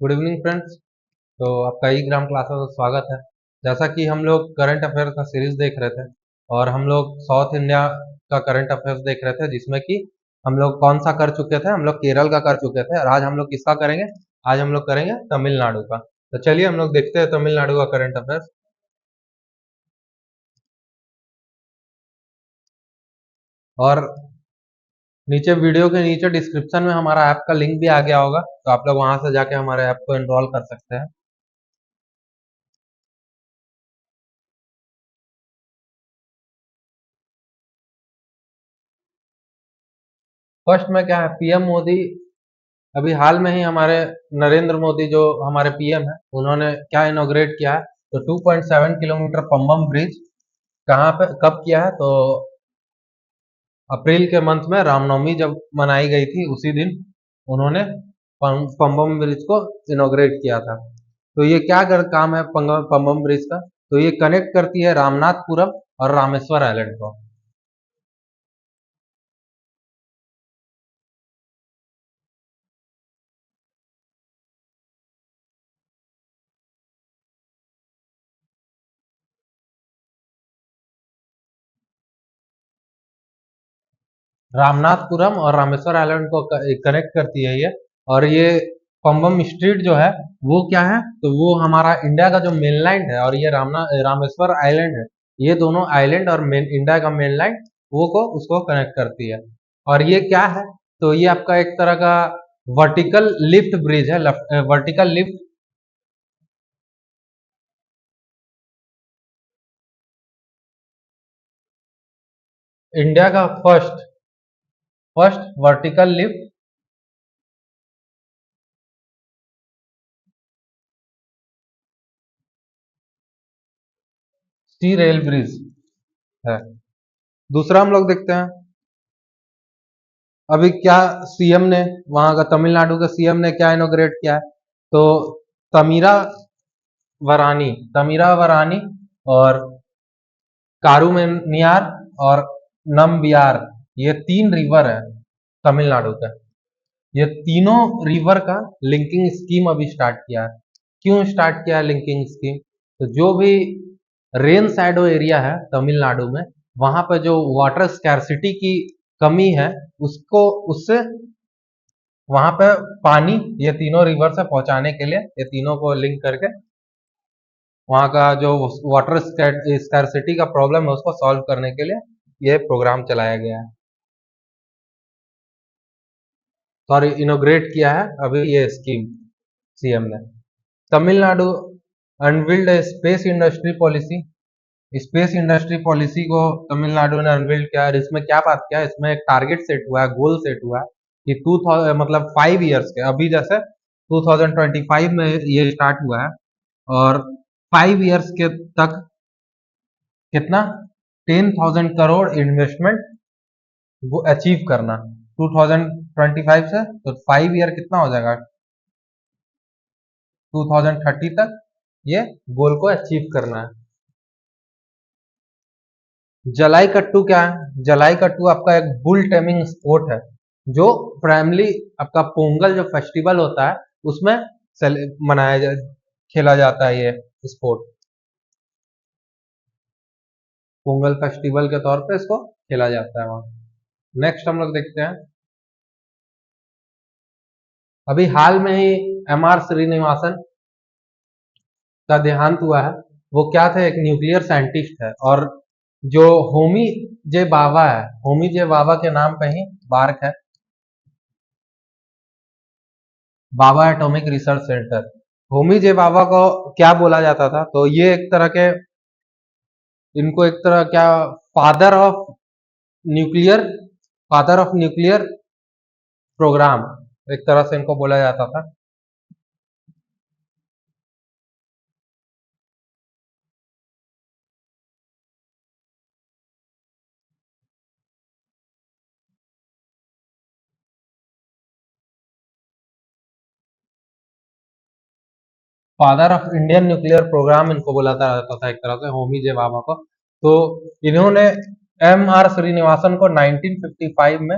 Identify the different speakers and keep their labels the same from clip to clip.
Speaker 1: Good evening friends. तो आपका ई ग्राम classes में स्वागत है। जैसा कि हम लोग करंट अफेयर का सीरीज देख रहे थे और हम लोग साउथ इंडिया का करंट अफेयर्स देख रहे थे, जिसमें कि हम लोग कौन सा कर चुके थे, हम लोग केरल का कर चुके थे और आज हम लोग किसका करेंगे? आज हम लोग करेंगे तमिलनाडु का। तो चलिए हम लोग देखते हैं तमिलनाडु का करंट अफेयर्स। और नीचे वीडियो के नीचे डिस्क्रिप्शन में हमारा ऐप का लिंक भी आ गया होगा, तो आप लोग वहां से जाके हमारे ऐप को एनरोल कर सकते हैं। फर्स्ट में क्या है, पीएम मोदी अभी हाल में ही हमारे नरेंद्र मोदी जो हमारे पीएम है, उन्होंने क्या इनॉग्रेट किया है? तो 2.7 किलोमीटर पंबम ब्रिज कहाँ पे कब किया है? तो अप्रैल के मंथ में रामनवमी जब मनाई गई थी उसी दिन उन्होंने पंबम ब्रिज को इनॉग्रेट किया था। तो ये क्या काम है पंबम ब्रिज का? तो ये कनेक्ट करती है रामनाथपुरम और रामेश्वर आइलैंड को। रामनाथपुरम और रामेश्वर आइलैंड को कनेक्ट करती है ये। और ये पंबम स्ट्रीट जो है वो क्या है? तो वो हमारा इंडिया का जो मेनलैंड है और ये रामेश्वर आइलैंड है, ये दोनों आइलैंड और मेन इंडिया का मेनलैंड वो को उसको कनेक्ट करती है। और ये क्या है? तो ये आपका एक तरह का वर्टिकल लिफ्ट ब्रिज है, वर्टिकल लिफ्ट। इंडिया का फर्स्ट फर्स्ट वर्टिकल लिफ्ट सी रेल ब्रिज है। दूसरा हम लोग देखते हैं अभी क्या सीएम ने, वहां का तमिलनाडु के सीएम ने क्या इनोग्रेट किया है? तो तमीरा तमीरा वरानी और कारूमेनियार और नमबियार, ये तीन रिवर है तमिलनाडु का। ये तीनों रिवर का लिंकिंग स्कीम अभी स्टार्ट किया है। क्यों स्टार्ट किया है लिंकिंग स्कीम? तो जो भी रेन शैडो एरिया है तमिलनाडु में, वहां पर जो वाटर स्कैरसिटी की कमी है, उसको उससे वहां पे पानी ये तीनों रिवर से पहुंचाने के लिए, ये तीनों को लिंक करके वहां का जो वाटर स्कैरसिटी का प्रॉब्लम है उसको सॉल्व करने के लिए ये प्रोग्राम चलाया गया है। सॉरी, इनोग्रेट किया है अभी ये स्कीम सीएम ने। Tamil Nadu unveiled space industry policy. Space industry policy को तमिलनाडु ने अनविल्ड किया है। इसमें क्या बात किया है? इसमें एक टारगेट सेट हुआ है, गोल सेट हुआ है कि 2000 मतलब 5 इयर्स के, अभी जैसे 2025 में ये स्टार्ट हुआ है और 5 इयर्स के तक कितना 10,000 करोड़ इन्वेस्टमेंट वो अचीव करना 2025 से। तो 5 ईयर कितना हो जाएगा? 2030 तक ये गोल को अचीव करना है। जलाई कट्टू क्या है? जलाई कट्टू आपका एक बुल टेमिंग स्पोर्ट है, जो प्राइमली आपका पोंगल जो फेस्टिवल होता है उसमें मनाया जा खेला जाता है ये स्पोर्ट। पोंगल फेस्टिवल के तौर पे इसको खेला जाता है वहां। नेक्स्ट हम लोग देखते हैं अभी हाल में ही एमआर श्रीनिवासन का देहांत हुआ है। वो क्या थे? एक न्यूक्लियर साइंटिस्ट है। और जो होमी जे बाबा है, होमी जे बाबा के नाम पे ही बार्क है, बाबा एटॉमिक रिसर्च सेंटर। होमी जे बाबा को क्या बोला जाता था? तो ये एक तरह के, इनको एक तरह क्या, father of nuclear father of nuclear programme एक तरह से इनको बोला जाता था। Father of Indian nuclear programme इनको बोला जाता था एक तरह से, होमी जे बाबा को। तो इन्होंने एम आर श्रीनिवासन को 1955 में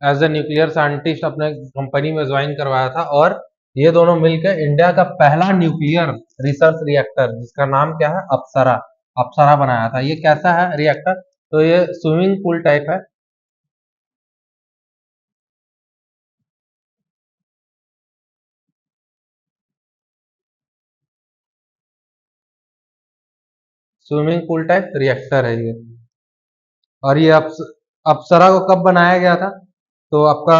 Speaker 1: एज ए न्यूक्लियर साइंटिस्ट अपने कंपनी में ज्वाइन करवाया था, और ये दोनों मिलकर इंडिया का पहला न्यूक्लियर रिसर्च रिएक्टर, जिसका नाम क्या है, अप्सरा, अप्सरा बनाया था। ये कैसा है रिएक्टर, तो ये स्विमिंग पूल टाइप है। स्विमिंग पूल टाइप रिएक्टर है ये। और ये अप्सरा को कब बनाया गया था, तो आपका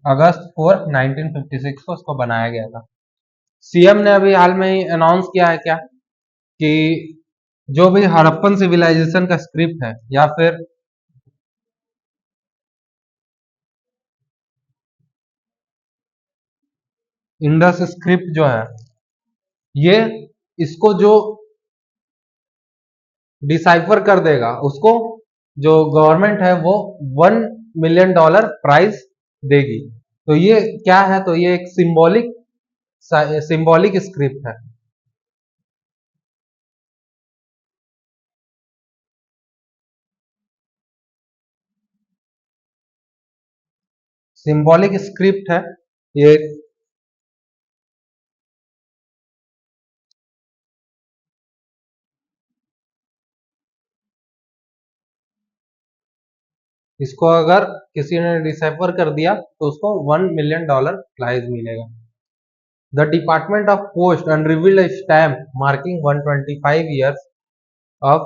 Speaker 1: अगस्त 4 1956 को उसको बनाया गया था। सीएम ने अभी हाल में ही अनाउंस किया है क्या, कि जो भी हड़प्पन सिविलाइजेशन का स्क्रिप्ट है, या फिर इंडस स्क्रिप्ट जो है, ये इसको जो डिसाइफर कर देगा, उसको जो गवर्नमेंट है वो $1 मिलियन प्राइज देगी। तो ये क्या है, तो ये एक सिंबॉलिक सिंबॉलिक स्क्रिप्ट है। सिंबॉलिक स्क्रिप्ट है ये। इसको अगर किसी ने डिसाइफर कर दिया तो उसको $1 मिलियन प्राइज मिलेगा। The Department of Post unveiled a stamp marking 125 years of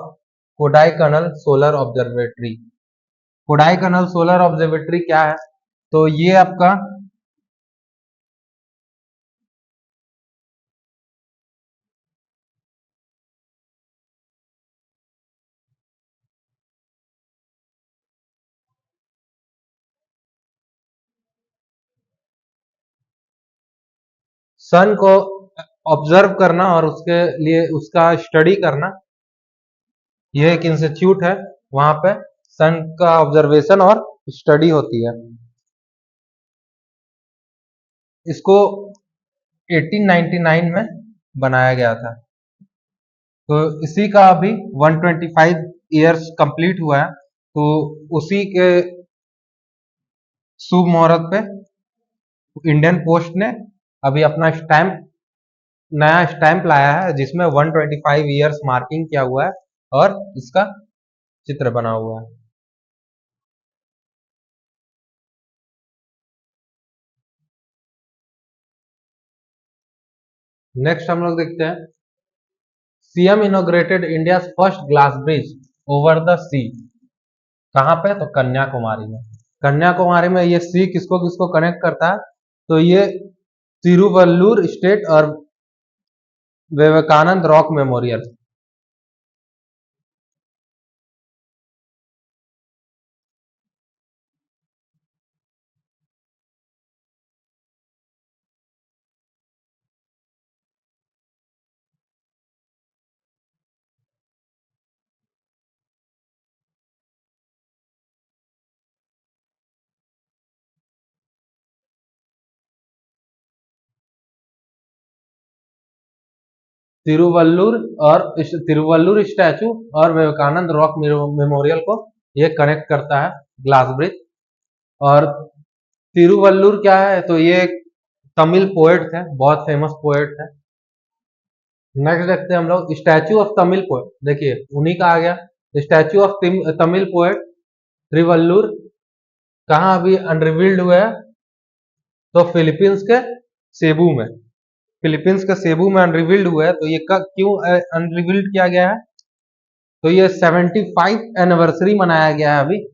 Speaker 1: Kodaikanal Solar Observatory। Kodaikanal solar observatory क्या है, तो ये आपका सन को ऑब्जर्व करना और उसके लिए उसका स्टडी करना, ये एक इंस्टीट्यूट है, वहां पे सन का ऑब्जर्वेशन और स्टडी होती है। इसको 1899 में बनाया गया था। तो इसी का अभी 125 ईयर्स कंप्लीट हुआ है। तो उसी के शुभ मुहूर्त पे इंडियन पोस्ट ने अभी अपना स्टैंप, नया स्टैंप लाया है, जिसमें 125 ईयर्स मार्किंग किया हुआ है और इसका चित्र बना हुआ है। नेक्स्ट हम लोग देखते हैं, CM inaugurated India first glass bridge over the sea. कहाँ पे, तो कन्याकुमारी में। कन्याकुमारी में ये सी किसको किसको कनेक्ट करता है, तो ये तिरुवल्लुर स्टेट और विवेकानंद रॉक मेमोरियल। तिरुवल्लुर और तिरुवल्लुर स्टैचू और विवेकानंद रॉक मेमोरियल को ये कनेक्ट करता है, ग्लास ब्रिज। और तिरुवल्लुर क्या है, तो ये एक तमिल पोएट थे, बहुत फेमस पोएट थे। नेक्स्ट देखते हैं हम लोग, स्टैचू ऑफ तमिल पोएट, देखिए उन्हीं का आ गया, statue of Tamil poet Tiruvallur कहाँ अभी अनरिवील्ड हुआ है, तो फिलीपींस के सेबू में। फिलीपींस के सेबू में अनरिवील्ड हुआ है। तो ये क्यों अनरिवील्ड किया गया है, तो ये 75 एनिवर्सरी मनाया गया है अभी।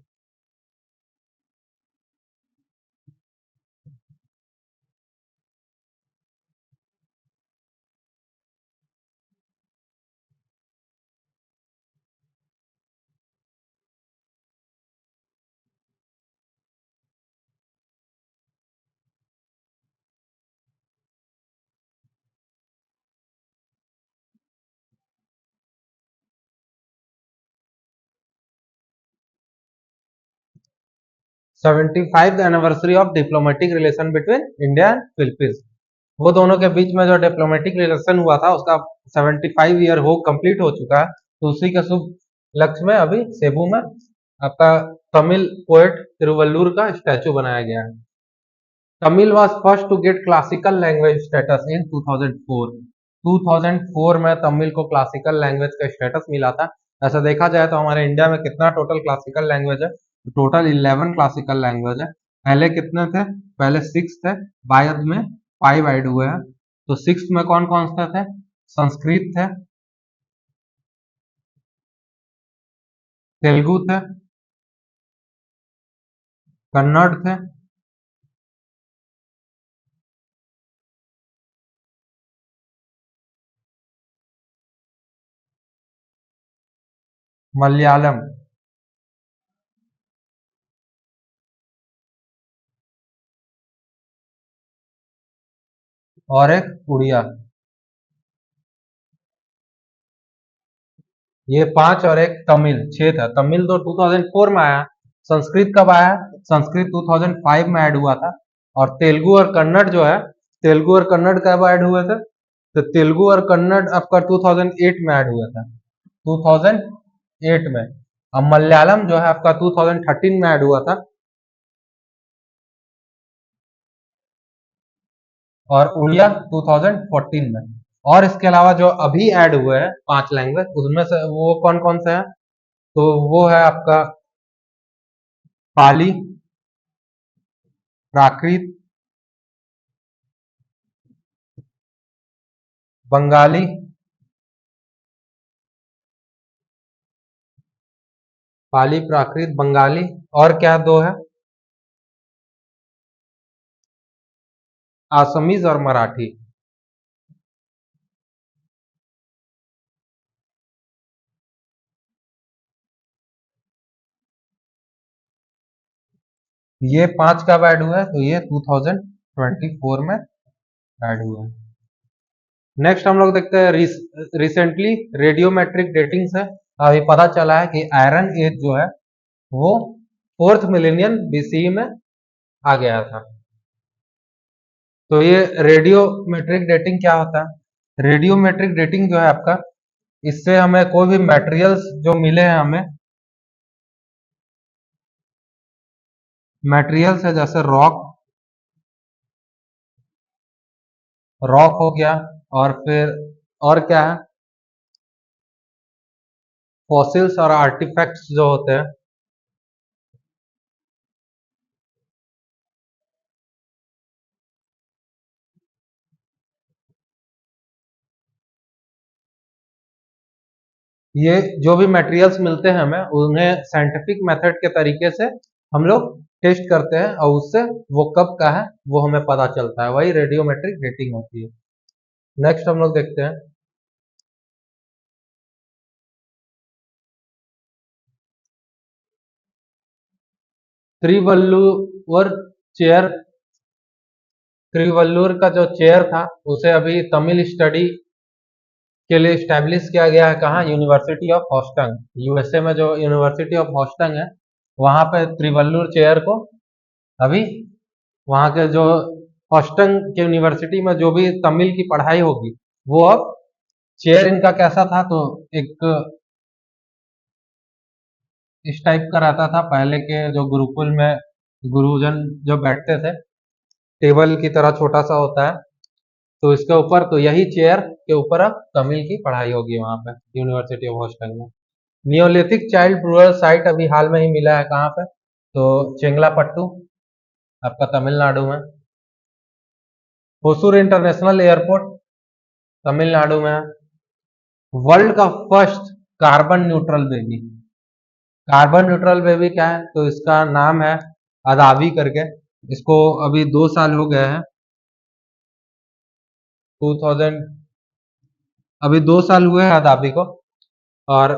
Speaker 1: 75th anniversary of diplomatic relation between India and Philippines. वो दोनों के बीच में जो डिप्लोमेटिक रिलेशन हुआ था उसका 75 ईयर हो कंप्लीट हो चुका है। तो उसी के शुभ लक्ष्य में अभी सेबू में आपका तमिल पोएट तिरुवल्लुवर का स्टैचू बनाया गया है। Tamil was first to get classical language status in 2004। 2004 में तमिल को क्लासिकल लैंग्वेज का स्टेटस मिला था। ऐसा देखा जाए तो हमारे इंडिया में कितना टोटल क्लासिकल लैंग्वेज है? टोटल 11 क्लासिकल लैंग्वेज है। पहले कितने थे? पहले 6 थे, बाद में 5 ऐड हुए हैं। तो 6 में कौन कौन से थे? संस्कृत थे, तेलुगु थे, कन्नड़ थे, मलयालम, और एक उड़िया। ये 5 और एक तमिल, 6 था। तमिल तो 2004 में आया। संस्कृत कब आया? संस्कृत 2005 में ऐड हुआ था। और तेलुगु और कन्नड़ जो है, तेलुगु और कन्नड़ कब ऐड हुए थे? तो तेलुगु और कन्नड़ आपका 2008 में ऐड हुआ था, 2008 में। अब मलयालम जो है आपका 2013 में ऐड हुआ था। और उड़िया 2014 में। और इसके अलावा जो अभी ऐड हुए हैं 5 लैंग्वेज, उसमें से वो कौन कौन से हैं? तो वो है आपका पाली, प्राकृत, बंगाली, पाली, प्राकृत, बंगाली, और क्या दो है? आसामीज और मराठी। ये 5 कब ऐड हुआ है? तो ये 2024 में ऐड हुआ है। नेक्स्ट हम लोग देखते हैं रिसेंटली रेडियोमेट्रिक डेटिंग से अभी पता चला है कि आयरन एज जो है वो 4th मिलेनियम बीसीई में आ गया था। तो ये रेडियोमेट्रिक डेटिंग क्या होता है? रेडियोमेट्रिक डेटिंग जो है आपका, इससे हमें कोई भी मटेरियल्स जो मिले हैं हमें, मटेरियल्स है जैसे रॉक, रॉक हो गया, और फिर और क्या है? फॉसिल्स और आर्टिफैक्ट्स जो होते हैं, ये जो भी मटेरियल्स मिलते हैं हमें, उन्हें साइंटिफिक मेथड के तरीके से हम लोग टेस्ट करते हैं और उससे वो कब का है वो हमें पता चलता है। वही रेडियोमेट्रिक डेटिंग होती है। नेक्स्ट हम लोग देखते हैं त्रिवल्लुवर चेयर। त्रिवल्लुवर का जो चेयर था उसे अभी तमिल स्टडी के लिए स्टैब्लिश किया गया है। कहाँ? यूनिवर्सिटी ऑफ हॉस्टन, यूएसए में जो यूनिवर्सिटी ऑफ हॉस्टन है, वहां पे त्रिवल्लुवर चेयर को अभी, वहां के जो हॉस्टन के यूनिवर्सिटी में जो भी तमिल की पढ़ाई होगी वो अब, चेयर इनका कैसा था? तो एक इस टाइप का रहता था। पहले के जो गुरुकुल में गुरुजन जो बैठते थे, टेबल की तरह छोटा सा होता है, तो इसके ऊपर, तो यही चेयर के ऊपर अब तमिल की पढ़ाई होगी वहां पे यूनिवर्सिटी ऑफ हॉस्टन में। नियोलिथिक चाइल्ड ब्रूअल साइट अभी हाल में ही मिला है। कहाँ पे? तो चेंगलापट्टू, आपका तमिलनाडु में। होसूर इंटरनेशनल एयरपोर्ट तमिलनाडु में है। वर्ल्ड का first carbon neutral baby. Carbon neutral baby क्या है? तो इसका नाम है अदाबी करके। इसको अभी 2 साल हो गए हैं, 2000, अभी 2 साल हुए हैं अदाबी को। और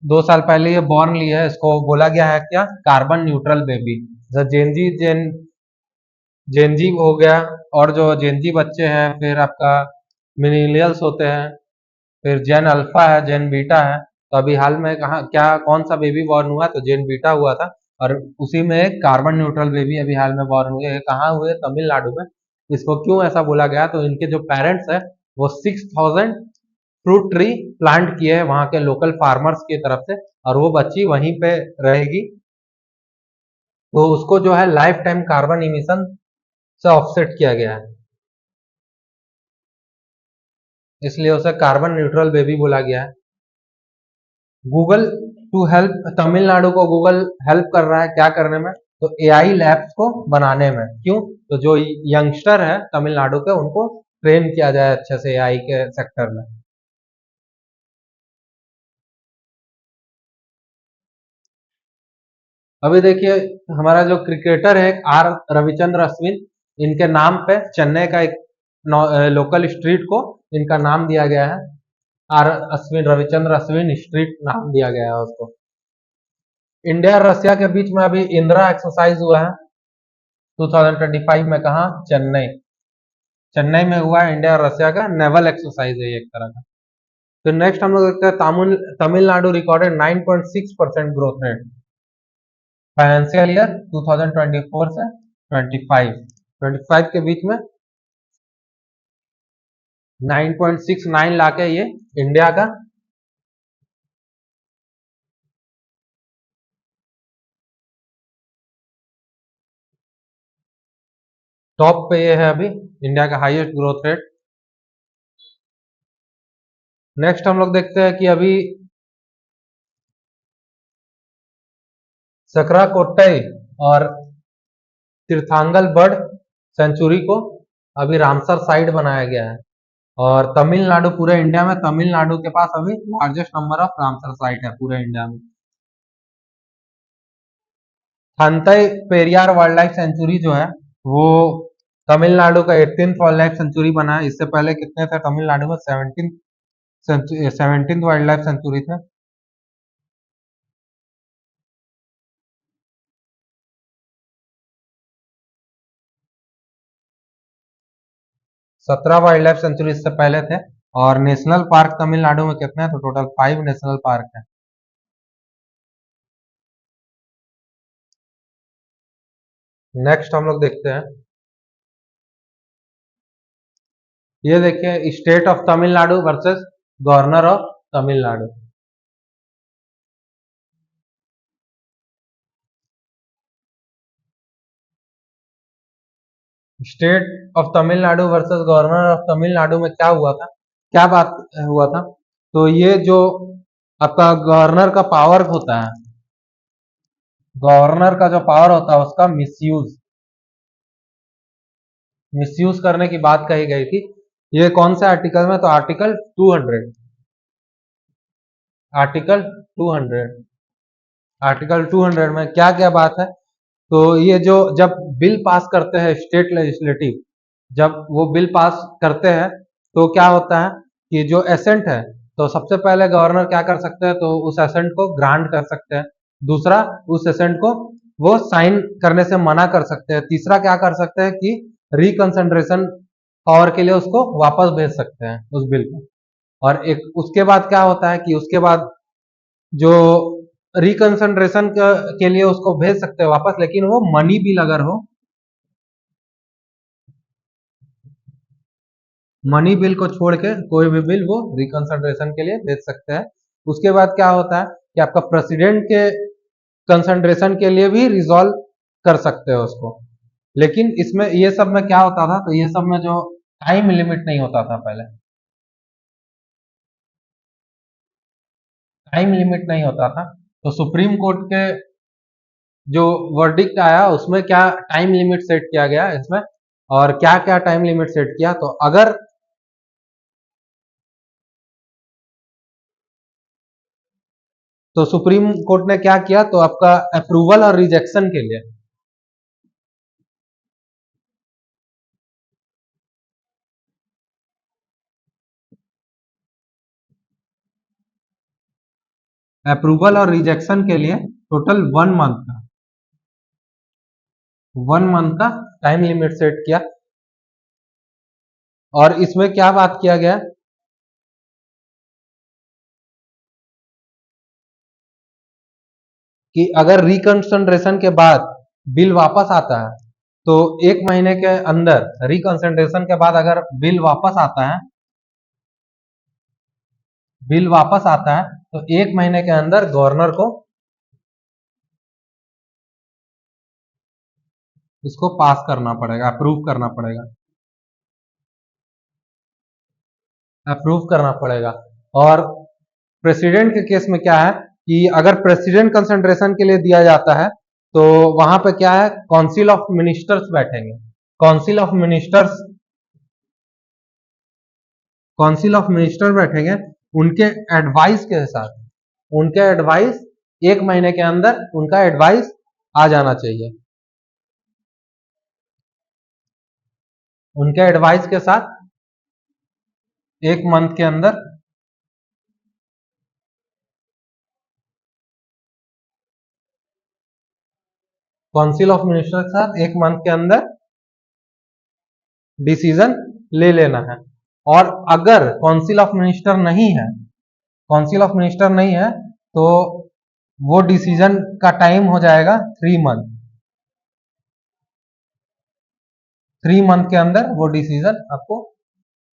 Speaker 1: 2 साल पहले ये बॉर्न ली है। इसको बोला गया है क्या? Carbon neutral baby. Gen Z Gen Z हो गया, और जो जेनजी बच्चे हैं, फिर आपका मिलेनियल्स होते हैं, फिर जेन अल्फा है, जेन बीटा है। तो अभी हाल में कहाँ क्या कौन सा बेबी बॉर्न हुआ? तो जेन बीटा हुआ था। और उसी में एक कार्बन न्यूट्रल बेबी अभी हाल में बॉर्न हुए, कहाँ हुए? तमिलनाडु में। इसको क्यों ऐसा बोला गया? तो इनके जो पेरेंट्स है वो 6000 फ्रूट ट्री प्लांट किए हैं वहां के लोकल फार्मर्स की तरफ से, और वो बच्ची वहीं पे रहेगी। तो उसको जो है लाइफ टाइम कार्बन इमिशन से ऑफसेट किया गया है, इसलिए उसे कार्बन न्यूट्रल बेबी बोला गया है। गूगल टू हेल्प तमिलनाडु को गूगल हेल्प कर रहा है क्या करने में? तो एआई लैब्स को बनाने में। क्यों? तो जो यंगस्टर है तमिलनाडु के उनको ट्रेन किया जाए अच्छे से एआई के सेक्टर में। अभी देखिए हमारा जो क्रिकेटर है आर रविचंद्र अश्विन, इनके नाम पे चेन्नई का एक लोकल स्ट्रीट को इनका नाम दिया गया है। आर अश्विन, रविचंद्र अश्विन स्ट्रीट नाम दिया गया है उसको। इंडिया और रशिया के बीच में अभी इंदिरा एक्सरसाइज हुआ है 2025 में। कहा? चेन्नई। चेन्नई में हुआ है इंडिया और रशिया का नेवल एक्सरसाइज है एक तरह का। तो नेक्स्ट हम लोग देखते हैं Tamil Nadu recorded 9.6% growth rate financial year 2024 से 25 के बीच में 9.69 लाके ये इंडिया का टॉप पे ये है अभी, इंडिया का हाईएस्ट ग्रोथ रेट। नेक्स्ट हम लोग देखते हैं कि अभी सकरा कोट्टई और तीर्थांगल बर्ड सेंचुरी को अभी रामसर साइट बनाया गया है। और तमिलनाडु, पूरे इंडिया में तमिलनाडु के पास अभी largest number of Ramsar site है पूरे इंडिया में। थंतई पेरियार वाइल्ड लाइफ सेंचुरी जो है वो तमिलनाडु का 18th वाइल्ड लाइफ सेंचुरी बना है। इससे पहले कितने थे तमिलनाडु में? 17th वाइल्ड लाइफ सेंचुरी थे। 17 वाइल्ड लाइफ सेंचुरी इससे पहले थे। और नेशनल पार्क तमिलनाडु में कितने हैं? तो टोटल 5 नेशनल पार्क है। नेक्स्ट हम लोग देखते हैं, ये देखिए state of Tamil Nadu versus governor of Tamil Nadu. State of Tamil Nadu versus governor of Tamil Nadu में क्या हुआ था? क्या बात हुआ था? तो ये जो आपका गवर्नर का जो पावर होता है उसका मिसयूज करने की बात कही गई थी। ये कौन से आर्टिकल में? तो आर्टिकल 200 आर्टिकल 200 में क्या क्या बात है? तो ये जो जब बिल पास करते हैं स्टेट लेजिस्लेटिव, जब वो बिल पास करते हैं तो क्या होता है कि जो एसेंट है, तो सबसे पहले गवर्नर क्या कर सकते हैं? तो उस एसेंट को ग्रांट कर सकते हैं। दूसरा, उस एसेंट को वो साइन करने से मना कर सकते हैं। तीसरा क्या कर सकते हैं कि रिकंसिडरेशन पावर के लिए उसको वापस भेज सकते हैं उस बिल को। और एक उसके बाद क्या होता है कि उसके बाद जो रिकंसिडरेशन के लिए उसको भेज सकते हैं वापस, लेकिन वो मनी बिल अगर हो, मनी बिल को छोड़ के कोई भी बिल वो रिकंसिडरेशन के लिए भेज सकते हैं। उसके बाद क्या होता है कि आपका प्रेसिडेंट के कंसंट्रेशन के लिए भी रिजॉल्व कर सकते हो उसको। लेकिन इसमें ये सब में क्या होता था? तो ये सब में जो टाइम लिमिट नहीं होता था पहले, टाइम लिमिट नहीं होता था। तो सुप्रीम कोर्ट के जो वर्डिक्ट आया उसमें क्या टाइम लिमिट सेट किया गया इसमें, और क्या क्या टाइम लिमिट सेट किया? तो अगर तो सुप्रीम कोर्ट ने क्या किया? तो आपका अप्रूवल और रिजेक्शन के लिए, अप्रूवल और रिजेक्शन के लिए टोटल 1 मंथ का टाइम लिमिट सेट किया। और इसमें क्या बात किया गया? कि अगर रिकंसिडरेशन के बाद बिल वापस आता है तो 1 महीने के अंदर, रिकंसिडरेशन के बाद अगर बिल वापस आता है तो 1 महीने के अंदर गवर्नर को इसको पास करना पड़ेगा, अप्रूव करना पड़ेगा। और प्रेसिडेंट के केस में क्या है कि अगर प्रेसिडेंट कंसंट्रेशन के लिए दिया जाता है तो वहां पे क्या है, काउंसिल ऑफ मिनिस्टर्स बैठेंगे। काउंसिल ऑफ मिनिस्टर बैठेंगे, उनके एडवाइस के साथ, उनके एडवाइस 1 महीने के अंदर उनका एडवाइस आ जाना चाहिए। उनके एडवाइस के साथ 1 मंथ के अंदर काउंसिल ऑफ मिनिस्टर के साथ 1 मंथ के अंदर डिसीजन ले लेना है। और अगर काउंसिल ऑफ मिनिस्टर नहीं है तो वो डिसीजन का टाइम हो जाएगा 3 मंथ। 3 मंथ के अंदर वो डिसीजन आपको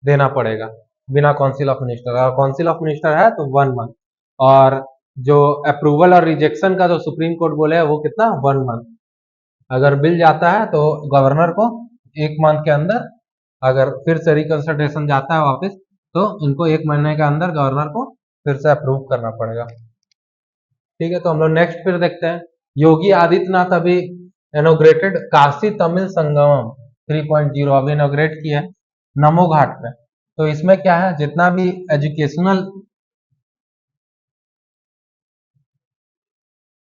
Speaker 1: देना पड़ेगा बिना काउंसिल ऑफ मिनिस्टर। अगर काउंसिल ऑफ मिनिस्टर है तो 1 मंथ। और जो अप्रूवल और रिजेक्शन का जो सुप्रीम कोर्ट बोले है वो कितना, 1 मंथ। अगर बिल जाता है तो गवर्नर को 1 मंथ के अंदर, अगर फिर से रिकंसिडरेशन जाता है वापस तो इनको 1 महीने के अंदर गवर्नर को फिर से अप्रूव करना पड़ेगा। ठीक है, तो हम लोग नेक्स्ट फिर देखते हैं। योगी आदित्यनाथ अभी इनोग्रेटेड काशी तमिल संगमम 3.0 अभी इनोग्रेट किया है नमो घाट पे। तो इसमें क्या है, जितना भी एजुकेशनल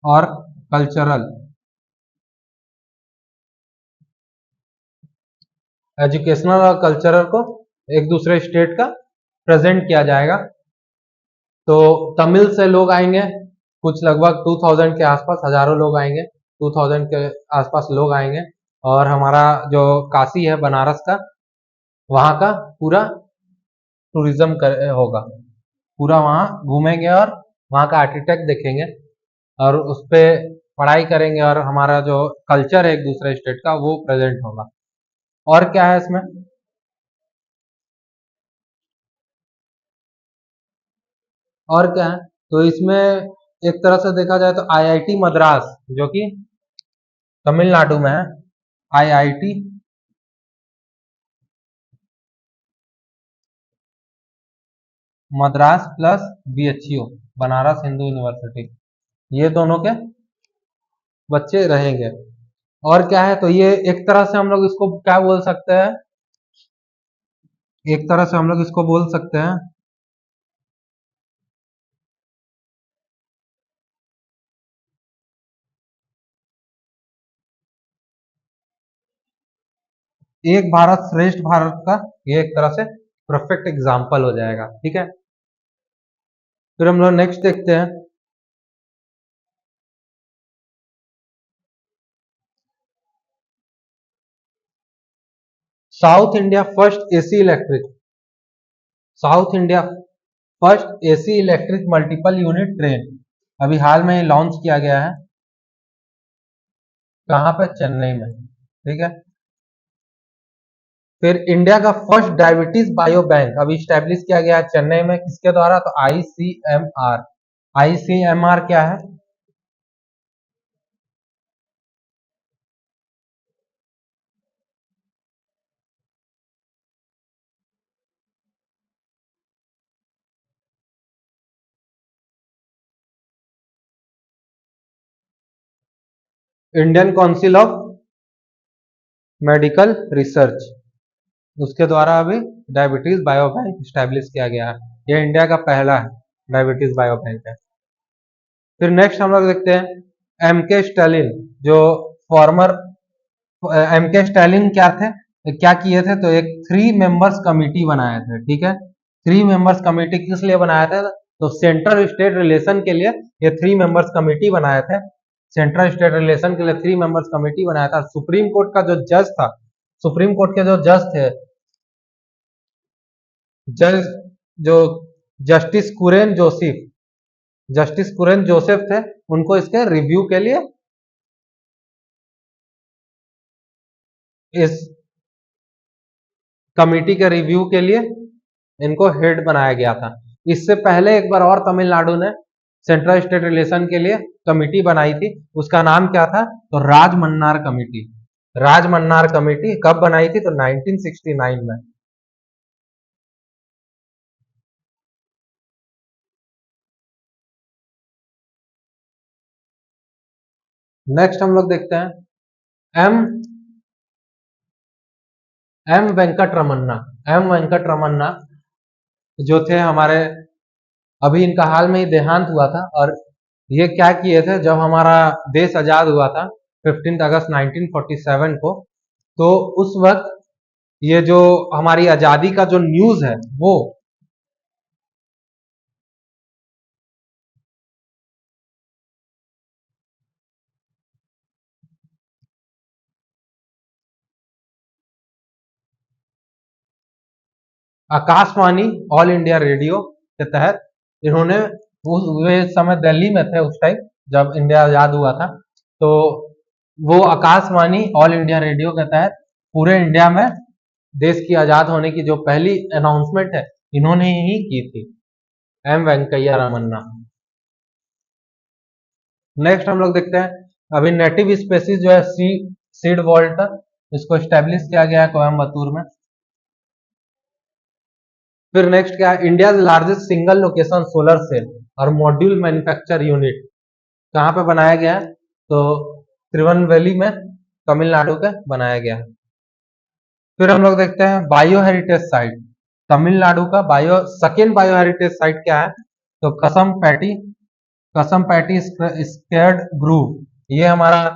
Speaker 1: और कल्चरल को एक दूसरे स्टेट का प्रेजेंट किया जाएगा। तो तमिल से लोग आएंगे, कुछ लगभग 2000 के आसपास, हजारों लोग आएंगे, 2000 के आसपास लोग आएंगे। और हमारा जो काशी है बनारस का, वहाँ का पूरा टूरिज्म होगा, पूरा वहाँ घूमेंगे और वहाँ का आर्किटेक्ट देखेंगे और उस पर पढ़ाई करेंगे और हमारा जो कल्चर है एक दूसरे स्टेट का वो प्रेजेंट होगा। और क्या है इसमें, और क्या है, तो इसमें एक तरह से देखा जाए तो आईआईटी मद्रास जो कि तमिलनाडु में है, IIT Madras plus BHU Banaras Hindu university, ये दोनों के बच्चे रहेंगे। और क्या है, तो ये एक तरह से हम लोग इसको क्या बोल सकते हैं, एक तरह से हम लोग इसको बोल सकते हैं एक भारत श्रेष्ठ भारत का ये एक तरह से परफेक्ट एग्जाम्पल हो जाएगा। ठीक है, फिर हम लोग नेक्स्ट देखते हैं। South India first AC electric south India first AC electric multiple unit train अभी हाल में ही लॉन्च किया गया है। कहाँ पे, चेन्नई में। ठीक है, फिर इंडिया का फर्स्ट डायबिटीज बायो बैंक अभी स्टैब्लिश किया गया है चेन्नई में, किसके द्वारा, तो आईसीएमआर। आईसीएमआर क्या है, Indian council of medical research, उसके द्वारा अभी डायबिटीज बायो बैंक स्टैब्लिश किया गया है। ये इंडिया का पहला है डायबिटीज बायो बैंक है। फिर नेक्स्ट हम लोग देखते हैं एम के स्टालिन, जो फॉर्मर एम के स्टालिन क्या थे, क्या किए थे, तो एक 3 मेंबर्स कमिटी बनाए थे। ठीक है, 3 मेंबर्स कमिटी किस लिए बनाया था, तो सेंट्रल स्टेट रिलेशन के लिए ये 3 मेंबर्स कमिटी बनाए थे। सेंट्रल स्टेट रिलेशन के लिए 3 मेंबर्स कमिटी बनाया था। सुप्रीम कोर्ट का जो जज था, सुप्रीम कोर्ट के जो जज थे, जज जो जस्टिस कुरेन जोसेफ थे, उनको इसके रिव्यू के लिए इस कमिटी के रिव्यू के लिए इनको हेड बनाया गया था। इससे पहले एक बार और तमिलनाडु ने सेंट्रल स्टेट रिलेशन के लिए कमिटी बनाई थी, उसका नाम क्या था? तो राजमन्नार कमिटी। राजमन्नार कमिटी कब बनाई थी? तो 1969 में। नेक्स्ट हम लोग देखते हैं M M Venkat Ramanna. M Venkat Ramanna जो थे हमारे, अभी इनका हाल में ही देहांत हुआ था। और ये क्या किए थे जब हमारा देश आजाद हुआ था 15 अगस्त 1947 को, तो उस वक्त ये जो हमारी आजादी का जो न्यूज है वो आकाशवाणी ऑल इंडिया रेडियो के तहत इन्होंने, वे समय दिल्ली में थे उस टाइम जब इंडिया आजाद हुआ था, तो वो आकाशवाणी ऑल इंडिया रेडियो के तहत पूरे इंडिया में देश की आजाद होने की जो पहली अनाउंसमेंट है इन्होंने ही की थी, एम वेंकैया रमन्ना। नेक्स्ट हम लोग देखते हैं अभी नेटिव स्पेसीज जो है सीड वॉल्ट, इसको स्टेब्लिश किया गया है कोयम्बतूर में। फिर नेक्स्ट क्या है? India largest single location solar cell और मॉड्यूल मैन्युफैक्चर यूनिट कहाँ पे बनाया गया है? तो त्रिवेणवैली में, तमिलनाडु के बनाया गया है। फिर हम लोग देखते हैं बायो हेरिटेज साइट। तमिलनाडु का सेकेंड बायो हेरिटेज साइट क्या है? तो कसम पैटी स्क्वेयर्ड ग्रूव। ये हमारा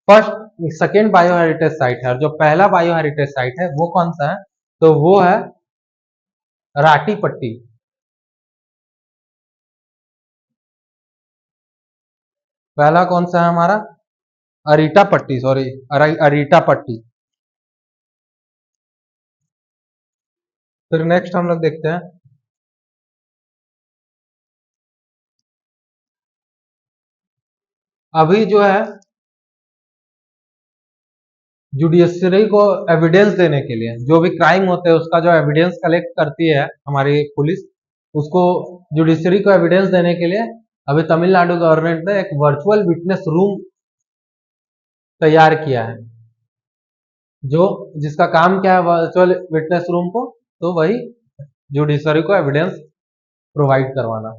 Speaker 1: first second bio heritage site है। और जो पहला बायो हेरिटेज साइट है वो कौन सा है? तो वो है राटी पट्टी। पहला कौन सा है हमारा? अरीटा पट्टी, सॉरी, अरीटा पट्टी। फिर नेक्स्ट हम लोग देखते हैं अभी जो है जुडिशरी को एविडेंस देने के लिए, जो भी क्राइम होते हैं उसका जो एविडेंस कलेक्ट करती है हमारी पुलिस, उसको जुडिशरी को एविडेंस देने के लिए अभी तमिलनाडु गवर्नमेंट ने एक वर्चुअल विटनेस रूम तैयार किया है, जो जिसका काम क्या है वर्चुअल विटनेस रूम को? तो वही जुडिशरी को एविडेंस प्रोवाइड करवाना।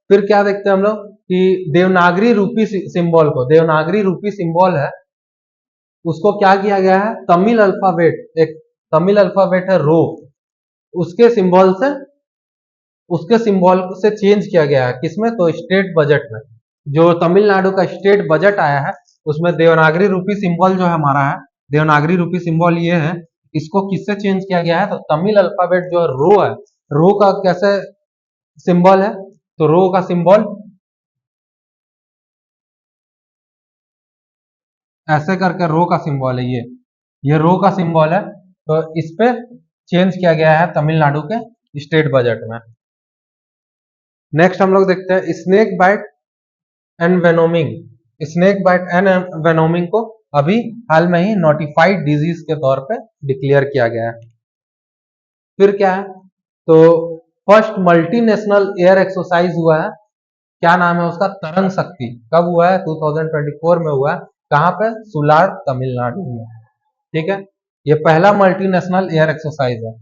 Speaker 1: फिर क्या देखते हैं हम लोग कि देवनागरी रूपी सिंबल को, देवनागरी रूपी सिंबल है उसको क्या किया गया है? तमिल अल्फाबेट, एक तमिल अल्फाबेट है रो, उसके सिंबल से उसके सिंबल से चेंज किया गया है। किसमें? तो स्टेट बजट में, जो तमिलनाडु का स्टेट बजट आया है उसमें देवनागरी रूपी सिंबल जो है हमारा है, देवनागरी रूपी सिंबल ये है। इसको किससे चेंज किया गया है? तो तमिल अल्फाबेट जो है रो है, रो का कैसे सिंबल है? तो रो का सिंबल ऐसे करके रो का सिंबल है, ये रो का सिंबल है। तो इस पे चेंज किया गया है तमिलनाडु के स्टेट बजट में। नेक्स्ट हम लोग देखते हैं snake bite envenoming. Snake bite envenoming को अभी हाल में ही नोटिफाइड डिजीज के तौर पे डिक्लेयर किया गया है। फिर क्या है? तो फर्स्ट मल्टीनेशनल एयर एक्सरसाइज हुआ है, क्या नाम है उसका? तरंग शक्ति। कब हुआ है? 2024 में हुआ है। कहाँ पे? सुलार, तमिलनाडु में। ठीक है, ये पहला मल्टीनेशनल एयर एक्सरसाइज है।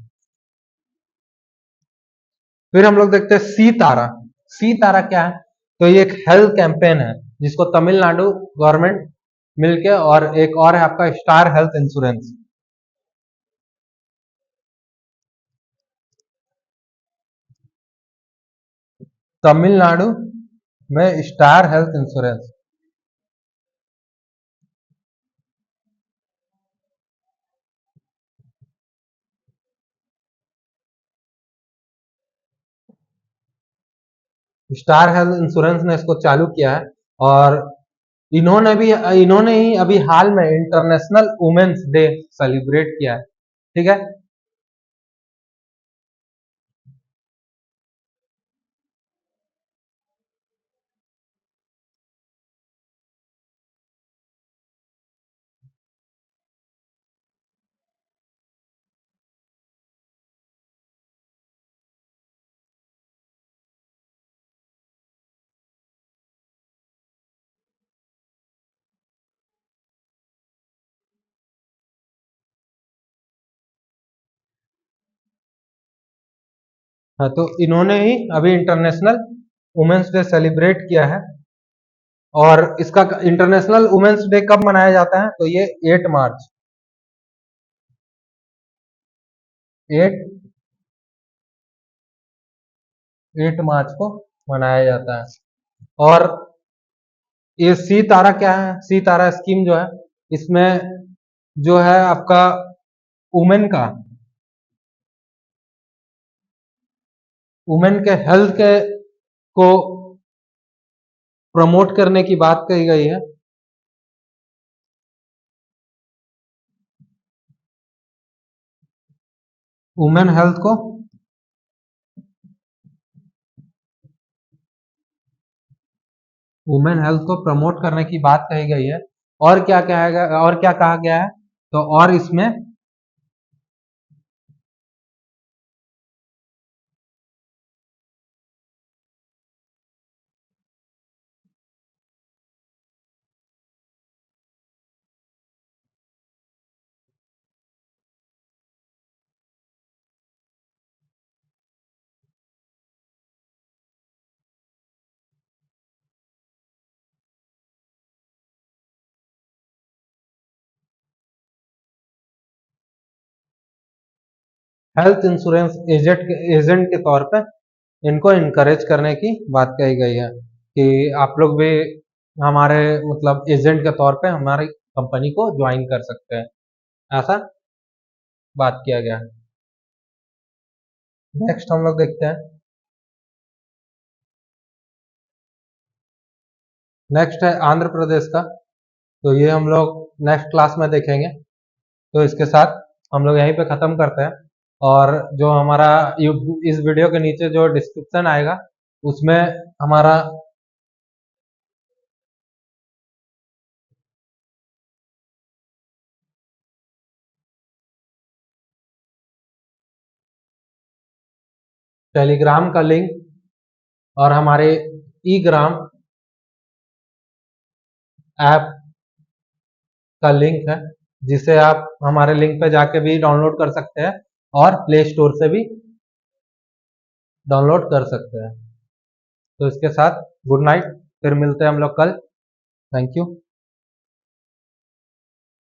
Speaker 1: फिर हम लोग देखते हैं सी तारा। सी तारा क्या है? तो ये एक हेल्थ कैंपेन है जिसको तमिलनाडु गवर्नमेंट मिलके, और एक और है आपका स्टार हेल्थ इंश्योरेंस। तमिलनाडु में star health insurance. Star health insurance ने इसको चालू किया है। और इन्होंने ही अभी हाल में इंटरनेशनल वुमेन्स डे सेलिब्रेट किया है। ठीक है, हाँ, तो इन्होंने ही अभी इंटरनेशनल वुमेन्स डे सेलिब्रेट किया है। और इसका इंटरनेशनल वुमेन्स डे कब मनाया जाता है? तो ये 8 मार्च 8 8 मार्च को मनाया जाता है। और ये सी तारा क्या है? सी तारा स्कीम जो है, इसमें जो है आपका वुमेन का वुमेन के हेल्थ के को प्रमोट करने की बात कही गई है। वुमेन हेल्थ को वुमेन हेल्थ को प्रमोट करने की बात कही गई है। और क्या कहा गया है? तो और इसमें हेल्थ इंश्योरेंस एजेंट के तौर पे इनको इनकरेज करने की बात कही गई है कि आप लोग भी हमारे मतलब एजेंट के तौर पे हमारी कंपनी को ज्वाइन कर सकते हैं, ऐसा बात किया गया है। नेक्स्ट हम लोग देखते हैं। नेक्स्ट है आंध्र प्रदेश का। तो ये हम लोग नेक्स्ट क्लास में देखेंगे। तो इसके साथ हम लोग यहीं पे ख़त्म करते हैं। और जो हमारा इस वीडियो के नीचे जो डिस्क्रिप्शन आएगा उसमें हमारा टेलीग्राम का लिंक और हमारे ई ग्राम ऐप का लिंक है, जिसे आप हमारे लिंक पे जाके भी डाउनलोड कर सकते हैं और प्ले स्टोर से भी डाउनलोड कर सकते हैं। तो इसके साथ गुड नाइट, फिर मिलते हैं हम लोग कल। Thank you.